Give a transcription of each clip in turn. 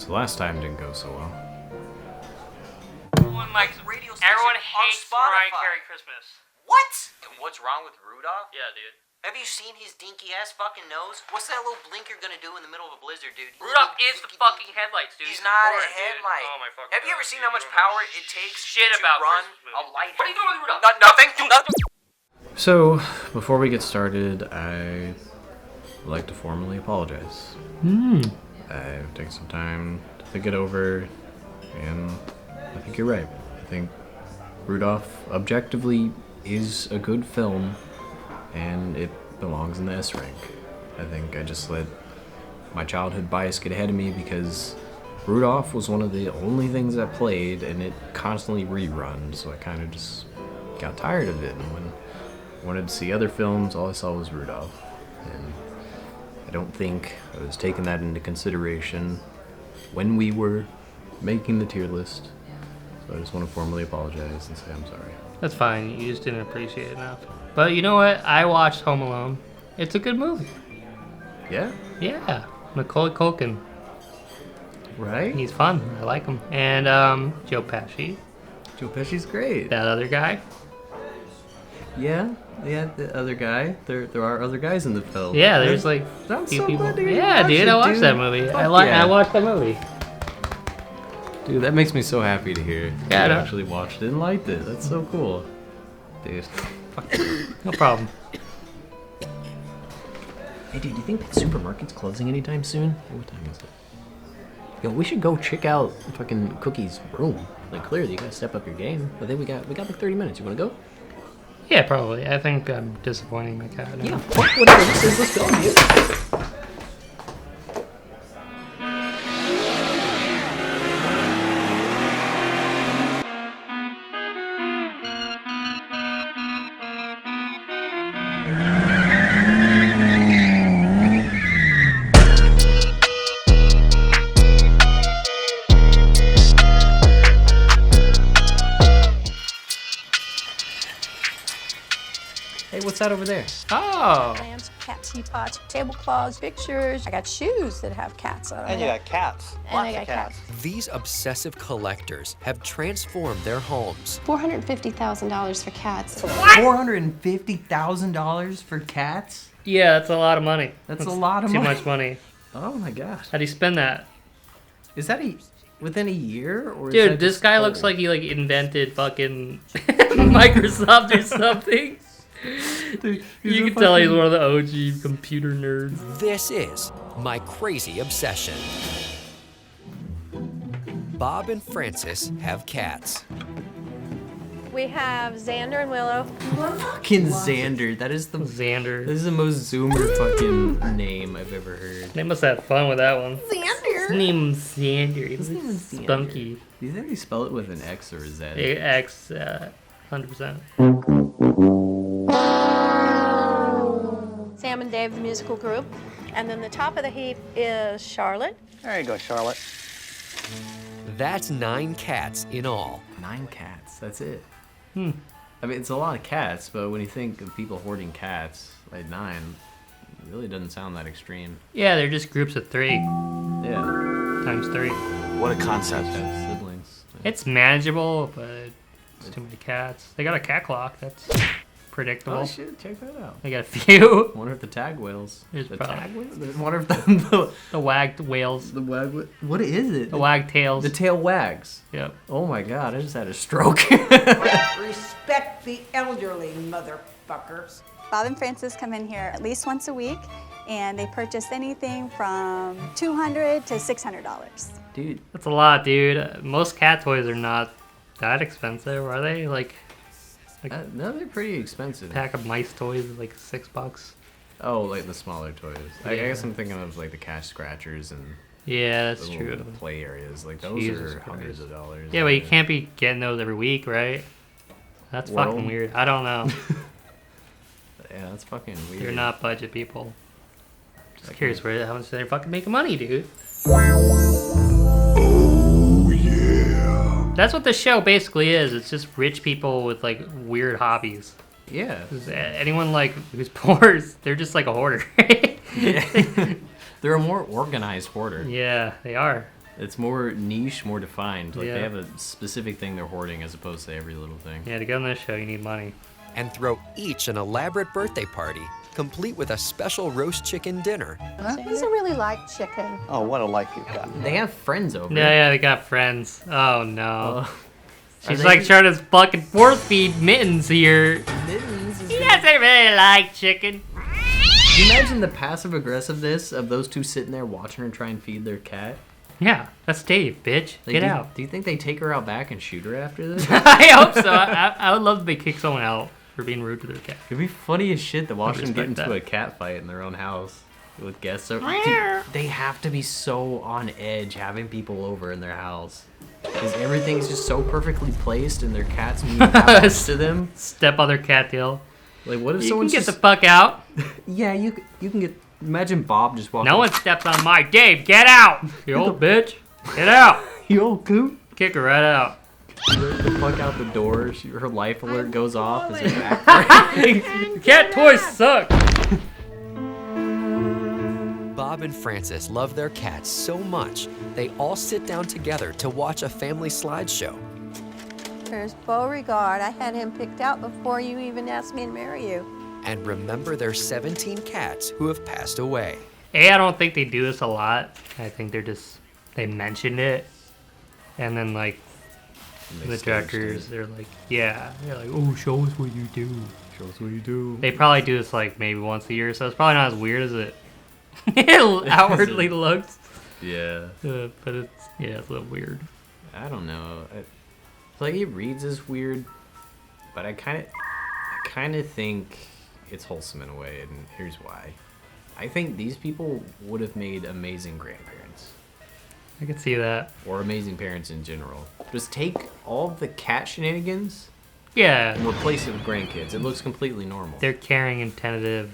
So last time didn't go so well. Everyone hates Mariah Carey Christmas. What? What's wrong with Rudolph? Yeah, dude. Have you seen his dinky ass fucking nose? What's that little blinker gonna do in the middle of a blizzard, dude? Rudolph is the fucking headlights, dude. He's not a important, headlight. Dude. Oh my fucking Have you ever God, seen dude. how much You don't know power it takes shit to about run Christmas a movies. light? What are you doing with Rudolph? Nothing. So, before we get started, I would like to formally apologize. I've taken some time to think it over, and I think you're right. I think Rudolph objectively is a good film, and it belongs in the S rank. I think I just let my childhood bias get ahead of me because Rudolph was one of the only things that played, and it constantly rerun, so I kind of just got tired of it. And when I wanted to see other films, all I saw was Rudolph. And I don't think I was taking that into consideration when we were making the tier list. So I just want to formally apologize and say I'm sorry. That's fine. You just didn't appreciate it enough. But you know what? I watched Home Alone. It's a good movie. Yeah? Yeah. Macaulay Culkin. Right? He's fun. I like him. And Joe Pesci. Joe Pesci's great. That other guy. Yeah, the other guy. There are other guys in the film. Yeah, there's like I'm few so people. glad you Yeah, watched dude, it, I watched dude. that movie. Fuck I yeah. watched that movie. Dude, that makes me so happy to hear. Yeah, I you know. actually watched it and liked it. That's so cool. Dude. No problem. Hey, dude, do you think that supermarket's closing anytime soon? What time is it? Yo, we should go check out fucking Cookie's room. Like, clearly, you gotta step up your game. But then we got like 30 minutes. You wanna go? Yeah, probably. I think I'm disappointing my cat. Yeah, fuck whatever this is. Let's go, dude. Hey, what's that over there? Oh. Lamps, cat teapots, tablecloths, pictures. I got shoes that have cats on them. And you got cats. And Lots I got of cats. These obsessive collectors have transformed their homes. $450,000 for cats. $450,000 for cats? Yeah, that's a lot of money. That's a lot of too money. much money. Oh my gosh. How do you spend that? Is that within a year? Or is Dude, that this just guy looks old? like he invented fucking Microsoft or something. Dude, You can tell he's one of the OG computer nerds. This is my crazy obsession. Bob and Francis have cats. We have Xander and Willow. Fucking Xander. That is the Xander. This is the most Zoomer fucking name I've ever heard. They must have fun with that one. Xander? His name's Xander. He's name's spunky. Do you think they spell it with an X or a Z? X, 100%. Sam and Dave, the musical group. And then the top of the heap is Charlotte. There you go, Charlotte. That's 9 cats in all. 9 cats. That's it. I mean, it's a lot of cats, but when you think of people hoarding cats, like 9, it really doesn't sound that extreme. Yeah, they're just groups of 3 Yeah. times 3. What a concept. Have siblings. It's manageable, but it's too many cats. They got a cat clock. That's predictable. Oh shit! Check that out. They got a few. Wonder if the tag whales. There's The probably- tag whales. Wonder if the The wagged whales. the wag. What is it? The wag tails. The tail wags. Yep. Oh my god! I just had a stroke. Respect the elderly, motherfuckers. Bob and Francis come in here at least once a week, and they purchase anything from $200 to $600. Dude, That's a lot, dude. Most cat toys are not that expensive, are they? Like no, they're pretty expensive. a pack of mice toys is like $6. Oh, like the smaller toys. I Yeah. guess I'm thinking of like the cash scratchers and Yeah, that's the true. little play areas. Like those Jesus are hundreds Christ. of dollars. Yeah, but you can't be getting those every week, right? That's Well- fucking weird. I don't know. Yeah, that's fucking weird. They're not budget people. Just curious how much they're fucking making money, dude. That's what the show basically is. It's just rich people with like weird hobbies. Yeah. 'Cause anyone like who's poor, they're just like a hoarder. Yeah. They're a more organized hoarder. Yeah, they are. It's more niche, more defined. Like Yeah. they have a specific thing they're hoarding as opposed to every little thing. Yeah, to get on this show, you need money. And throw each an elaborate birthday party, complete with a special roast chicken dinner. He doesn't really like chicken. Oh, what a life you've got. They have friends over. Yeah, they got friends. Oh no. She's they- like trying to fucking force feed Mittens here. He doesn't really like chicken. Can you imagine the passive aggressiveness of those two sitting there watching her try and feed their cat? Yeah, that's Dave, bitch. Like, Get do, out. Do you think they take her out back and shoot her after this? I hope so. I would love if they kick someone out for being rude to their cat. It'd be funny as shit to watch them get respect into that. a cat fight in their own house with guests. Dude, they have to be so on edge having people over in their house. Because everything's just so perfectly placed and their cats mean that much to them. Step on their cat tail. Like, what if You can someone's get just... the fuck out. Yeah, you can get... Imagine Bob just walking... No one steps on my Dave. Get out. You old bitch. Get out. You old coot. Kick her right out. The fuck out the door. Her life alert goes off as her back breaks. Cat toys suck. Bob and Francis love their cats so much, they all sit down together to watch a family slideshow. There's Beauregard. I had him picked out before you even asked me to marry you. And remember their 17 cats who have passed away. I don't think they do this a lot. I think they mentioned it. And then, like, the directors, they're like, oh, show us what you do. Show us what you do. They probably do this, like, maybe once a year, so it's probably not as weird as it outwardly looks. Yeah. But it's a little weird. I don't know. Like, it reads as weird, but I kind of think it's wholesome in a way, and here's why. I think these people would have made amazing grandparents. I could see that. Or amazing parents in general. Just take all the cat shenanigans Yeah. and replace it with grandkids. It looks completely normal. They're caring and tentative.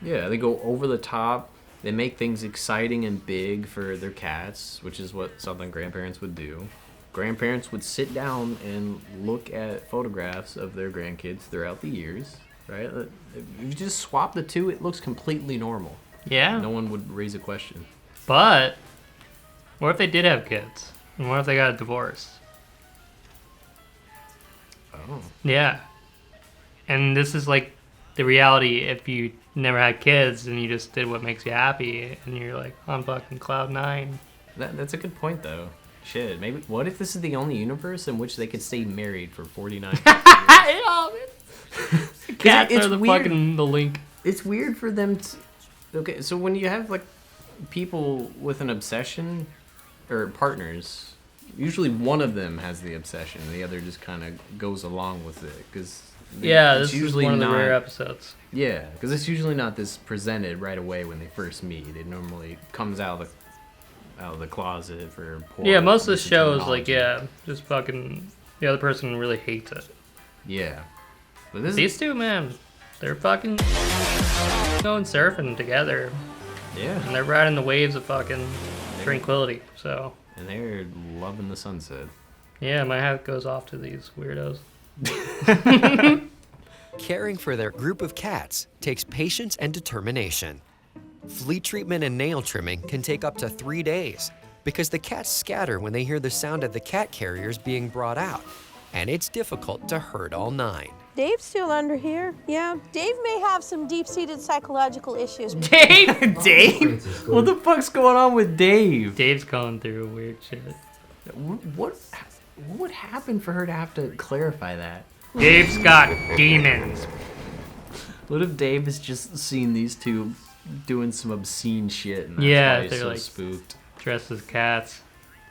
Yeah, they go over the top. They make things exciting and big for their cats, which is what something grandparents would do. Grandparents would sit down and look at photographs of their grandkids throughout the years, right? If you just swap the two, it looks completely normal. Yeah. No one would raise a question. But what if they did have kids? And what if they got a divorce? Oh. Yeah. And this is like the reality if you never had kids and you just did what makes you happy and you're like on fucking cloud 9. That's a good point, though. Shit, maybe. What if this is the only universe in which they could stay married for 49 years? Cats it's are the weird. fucking the link. It's weird for them to... Okay, so when you have, like, people with an obsession, or partners, usually one of them has the obsession, and the other just kind of goes along with it, because... This is one of the rare episodes. Yeah, because it's usually not this presented right away when they first meet. It normally comes out of the closet for poor... Yeah, most of the shows, terminology. like, just fucking... The other person really hates it. Yeah. But this These two, man, they're fucking going surfing together. Yeah. And they're riding the waves of fucking tranquility, so... And they're loving the sunset. Yeah, my hat goes off to these weirdos. Caring for their group of cats takes patience and determination. Flea treatment and nail trimming can take up to 3 days because the cats scatter when they hear the sound of the cat carriers being brought out, and it's difficult to herd all 9. Dave's still under here. Yeah, Dave may have some deep-seated psychological issues. Dave? Dave? What the fuck's going on with Dave? Dave's going through weird shit. What would happen for her to have to clarify that? Dave's got demons. What if Dave has just seen these two doing some obscene shit and that's Yeah, why he's they're so like spooked? dressed as cats.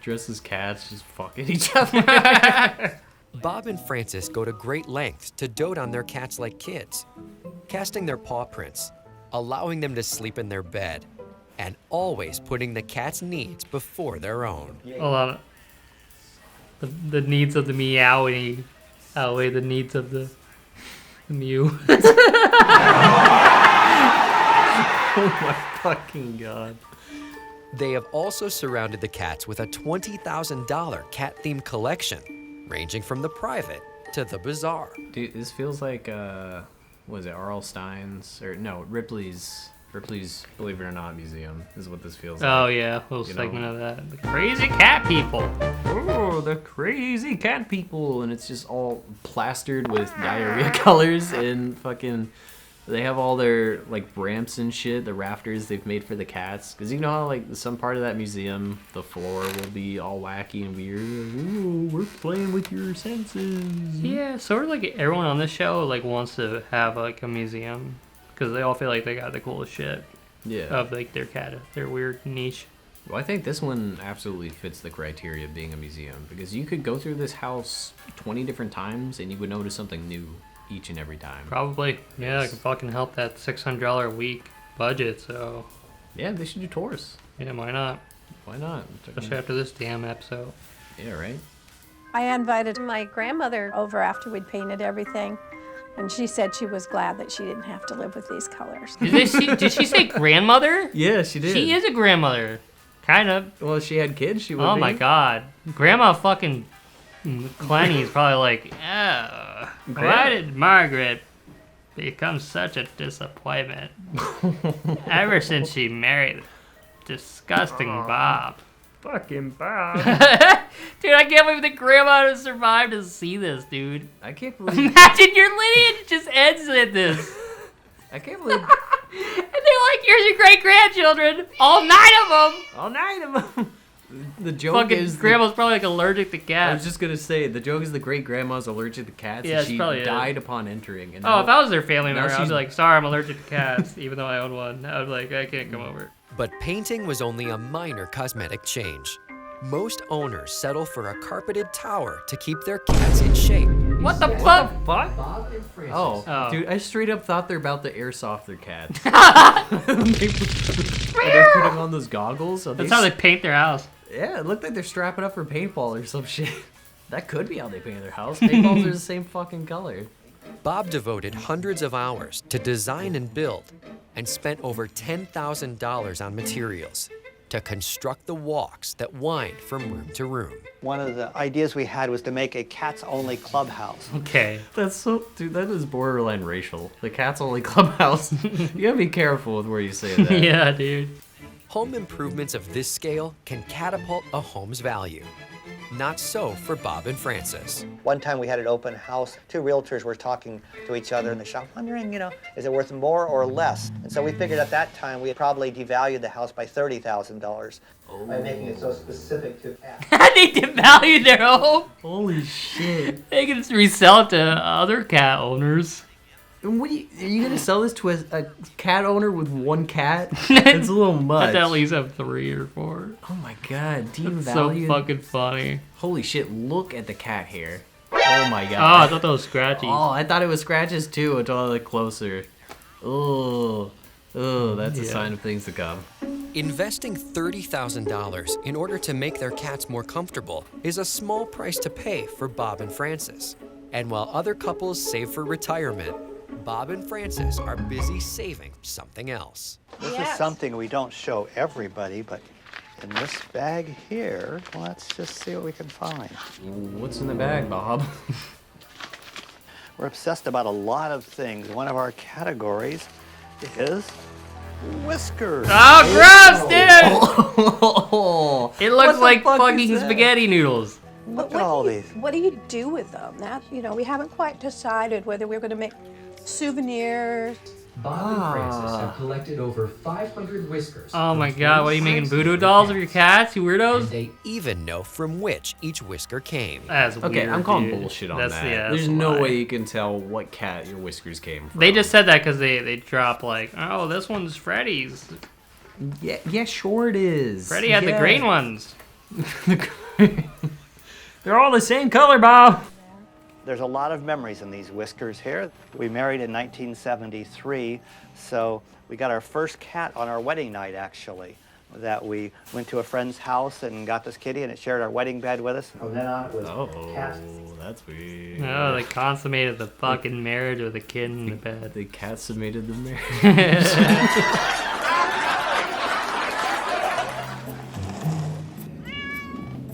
Dressed as cats, just fucking each other. Bob and Francis go to great lengths to dote on their cats like kids, casting their paw prints, allowing them to sleep in their bed, and always putting the cat's needs before their own. Hold on. The needs of the meowie outweigh the needs of the mew. Oh my fucking god. They have also surrounded the cats with a $20,000 cat-themed collection, ranging from the private to the bizarre. Dude, this feels like, what is it, R.L. Stein's, or no, Ripley's or please believe it or not museum is what this feels Oh like. yeah, little You segment know? of that. The crazy cat people. Oh, the crazy cat people, and it's just all plastered with diarrhea colors and fucking. They have all their like ramps and shit, the rafters they've made for the cats. Cause you know how like some part of that museum, the floor will be all wacky and weird. Ooh, we're playing with your senses. Yeah, sort of like everyone on this show like wants to have like a museum because they all feel like they got the coolest shit Yeah. of like their cat, their weird niche. Well, I think this one absolutely fits the criteria of being a museum because you could go through this house 20 different times and you would notice something new each and every time. Probably, yeah, it can fucking help that $600 a week budget. So Yeah, they should do tours. yeah, why not? Why not? Especially after this damn episode. Yeah, right? I invited my grandmother over after we'd painted everything, and she said she was glad that she didn't have to live with these colors. Did she say grandmother? Yeah, she did. She is a grandmother, kind of. Well, if she had kids, she would Oh be. my god, Grandma fucking Clenny's probably like, why did Margaret become such a disappointment ever since she married disgusting Bob? Fucking Bob. Dude, I can't believe the grandma survived to see this, dude. I can't believe. Imagine your lineage just ends at this. I can't believe. And they're like, here's your great grandchildren, all 9 of them. All 9 of them. The joke Fucking is grandma's probably like allergic to I was cats. just gonna say the joke is the great grandma's allergic to cats. Yeah, and she she probably is. died upon entering. And Oh, now, if I was their family now member, I'd she's- be like, sorry, I'm allergic to cats, even though I own one. I would be like, I can't come over. But painting was only a minor cosmetic change. Most owners settle for a carpeted tower to keep their cats in shape. What the fuck? oh, dude, I straight up thought they're about to airsoft their cats. They're putting on those goggles. So That's how they paint their house. Yeah, it looked like they're strapping up for paintball or some shit. That could be how they paint their house. Paintballs are the same fucking color. Bob devoted hundreds of hours to design and build and spent over $10,000 on materials to construct the walks that wind from room to room. One of the ideas we had was to make a cats-only clubhouse. Okay. That's so, dude, that is borderline racial. The cat's only clubhouse. You gotta be careful with where you say that. Yeah, dude. Home improvements of this scale can catapult a home's value. Not so for Bob and Frances. One time we had an open house. 2 realtors were talking to each other in the shop, wondering, is it worth more or less? And so we figured at that time we had probably devalued the house by $30,000 by making it so specific to cats. They devalued their home. Holy shit. They can just resell it to other cat owners. And what are you gonna sell this to a cat owner with 1 cat? It's a little much. I'd at least have 3 or 4. Oh my god, That's so devalued. fucking funny. Holy shit, look at the cat hair. Oh my Oh, I god. thought that was scratchy. Oh, I thought it was scratches too until I looked closer. Oh, that's a Yeah. sign of things to come. Investing $30,000 in order to make their cats more comfortable is a small price to pay for Bob and Frances. And while other couples save for retirement, Bob and Frances are busy saving something else. This is something we don't show everybody, but in this bag here, let's just see what we can find. What's in the bag, Bob? We're obsessed about a lot of things. One of our categories is whiskers. Oh, gross, dude! Oh, It looks the like fuck is fucking that? spaghetti noodles. Look at all these. What do you do with them? That, we haven't quite decided whether we're going to make souvenirs. Bob and Frances have collected over 500 whiskers. Oh from my god, what are you making, 26 voodoo different dolls of your cats. cats, you weirdos? And they even know from which each whisker came. That's Okay, weird, I'm calling dude. bullshit on That's, that. Yeah, There's that's a no lie. way you can tell what cat your whiskers came from. They just said that because they dropped like, oh, this one's Freddy's. Yeah, sure it is. Freddy had the green ones. They're all the same color, Bob. There's a lot of memories in these whiskers here. We married in 1973, so we got our first cat on our wedding night, actually. That we went to a friend's house and got this kitty, and it shared our wedding bed with us. From then on, it was cats. That's weird. Oh, they consummated the fucking marriage with a kid in the bed. The cat submitted the marriage.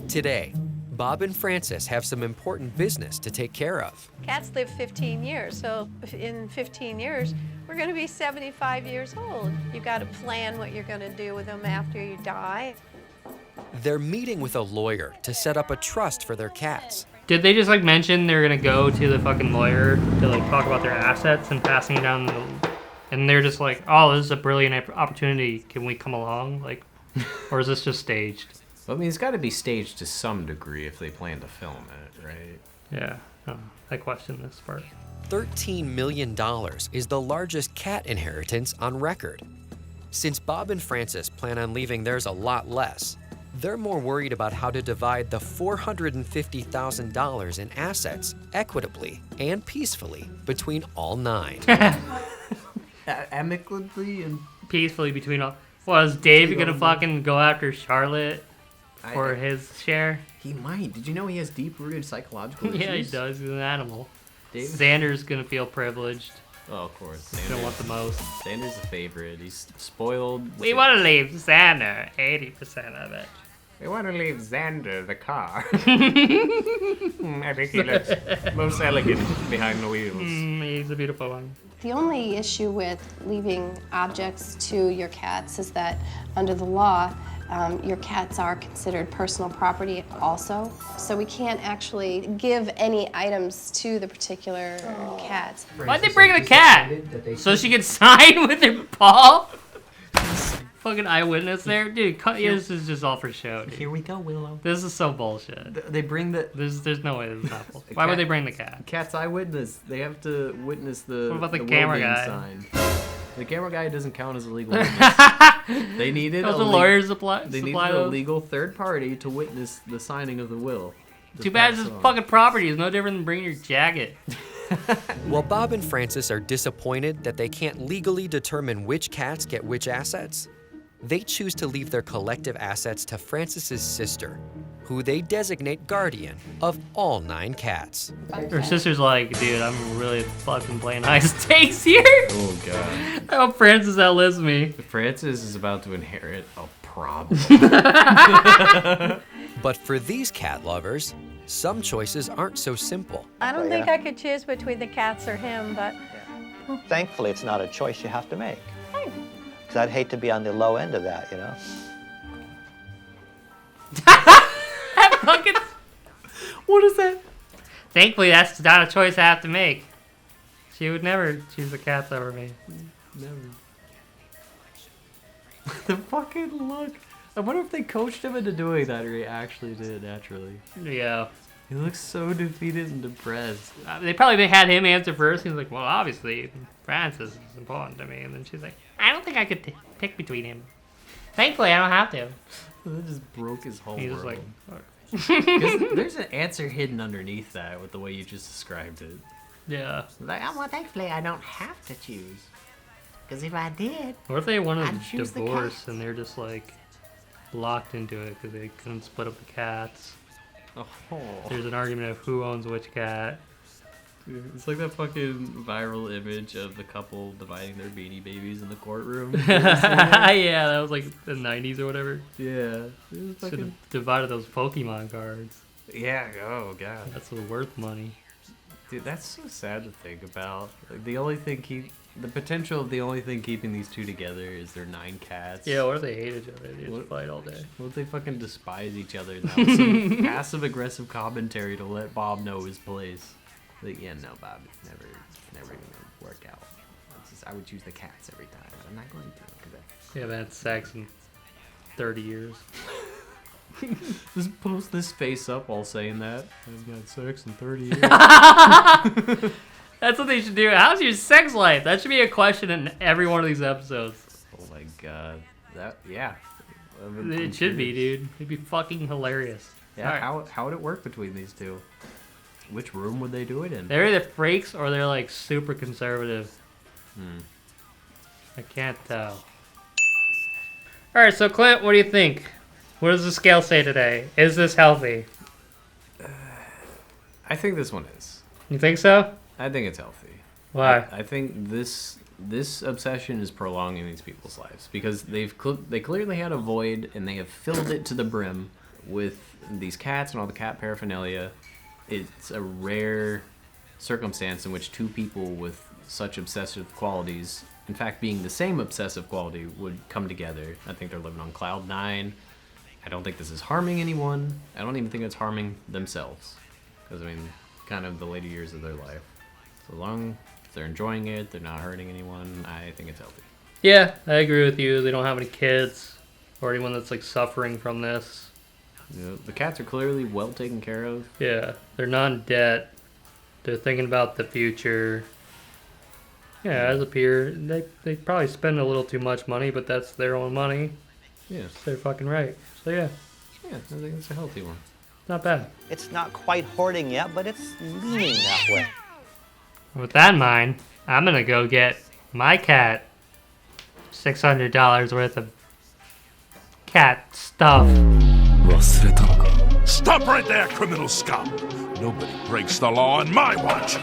Today, Bob and Frances have some important business to take care of. Cats live 15 years, so in 15 years, we're We're going to be 75 years old. You got to plan what you're going to do with them after you die. They're meeting with a lawyer to set up a trust for their cats. Did they just like mention they're gonna go to the fucking lawyer to like talk about their assets and passing it down and they're just like, oh, this is a brilliant opportunity. Can we come along? Like, or is this just staged? Well, I mean, it's got to be staged to some degree if they plan to film it, right? Yeah, I question this part. $13 million is the largest cat inheritance on record. Since Bob and Frances plan on leaving theirs a lot less, they're more worried about how to divide the $450,000 in assets equitably and peacefully between all 9. Amicably and peacefully between all. Well, is Dave gonna fucking go after Charlotte for his share? He might. Did you know he has deep-rooted psychological issues? Yeah, he does. He's an animal. Dave? Xander's gonna feel privileged. Oh, of course. He's gonna want the most. Xander's a favorite. He's spoiled. We want to leave Xander 80% of it. We want to leave Xander the car. I think he looks most elegant behind the wheels. He's a beautiful one. The only issue with leaving objects to your cats is that under the law, your cats are considered personal property also. So we can't actually give any items to the particular cat. Why'd they bring the cat? So she could sign with her paw? Fucking eyewitness there? Dude, this is just all for show, dude. Here we go, Willow. This is so bullshit. They bring the... There's no way this is not bullshit. Why would they bring the cat? Cat's eyewitness. They have to witness the... What about the camera guy? Sign. The camera guy doesn't count as a legal witness. They needed the lawyers supply They needed a legal third party to witness the signing of the will. Too bad it's just fucking property. It's no different than bringing your jacket. While Bob and Frances are disappointed that they can't legally determine which cats get which assets, they choose to leave their collective assets to Frances's sister, who they designate guardian of all 9 cats. Her sister's like, dude, I'm really fucking playing high stakes here. Oh, God. I hope Frances outlives me. Frances is about to inherit a problem. But for these cat lovers, some choices aren't so simple. I don't think I could choose between the cats or him, but... Thankfully, it's not a choice you have to make. Because I'd hate to be on the low end of that, you know? Fucking... What is that? Thankfully, that's not a choice I have to make. She would never choose the cats over me. Never. The fucking look. I wonder if they coached him into doing that or he actually did it naturally. Yeah. He looks so defeated and depressed. They probably had him answer first. He was like, well, obviously, Frances is important to me. And then she's like, I don't think I could pick between him. Thankfully, I don't have to. That just broke his whole He was world. like, there's an answer hidden underneath that with the way you just described it. yeah. Like, oh, well, thankfully I don't have to choose. Because if I did, What if they wanted I'd a choose the divorce cats. and they're just like locked into it because they couldn't split up the cats? Oh. There's an argument of who owns which cat. It's like that fucking viral image of the couple dividing their Beanie Babies in the courtroom. Yeah, that was like the 90s or whatever. Yeah. Should have divided those Pokemon cards. Yeah, oh god. That's worth money. Dude, that's so sad to think about. Like, the potential of the only thing keeping these two together is their 9 cats. Yeah, what if they hate each other? They just fight all day. What if they fucking despise each other? That was some passive aggressive commentary to let Bob know his place. Like, yeah, no, Bob, it's never gonna work out. I would choose the cats every time. I'm not going to. They haven't had sex in 30 years. Just post this face up while saying that. I've got sex in 30 years. That's what they should do. How's your sex life? That should be a question in every one of these episodes. Oh my god. Yeah. It should be, dude. It'd be fucking hilarious. Yeah, Right. how would it work between these two? Which room would they do it in? They're either freaks or they're like super conservative. I can't tell. Alright, so Clint, what do you think? What does the scale say today? Is this healthy? I think this one is. You think so? I think it's healthy. Why? I think this obsession is prolonging these people's lives because they clearly had a void and they have filled it to the brim with these cats and all the cat paraphernalia. It's a rare circumstance in which two people with such obsessive qualities, in fact being the same obsessive quality, would come together. I think they're living on cloud 9. I don't think this is harming anyone. I don't even think it's harming themselves. Because, I mean, kind of the later years of their life. So long as they're enjoying it, they're not hurting anyone, I think it's healthy. Yeah, I agree with you. They don't have any kids or anyone that's like suffering from this. Yeah, the cats are clearly well taken care of. Yeah, they're not in debt. They're thinking about the future. Yeah, as a peer, they probably spend a little too much money, but that's their own money. Yeah. They're fucking right. So yeah. Yeah, I think it's a healthy one. Not bad. It's not quite hoarding yet, but it's leaning that way. With that in mind, I'm gonna go get my cat $600 worth of cat stuff. Stop right there, criminal scum! Nobody breaks the law on my watch!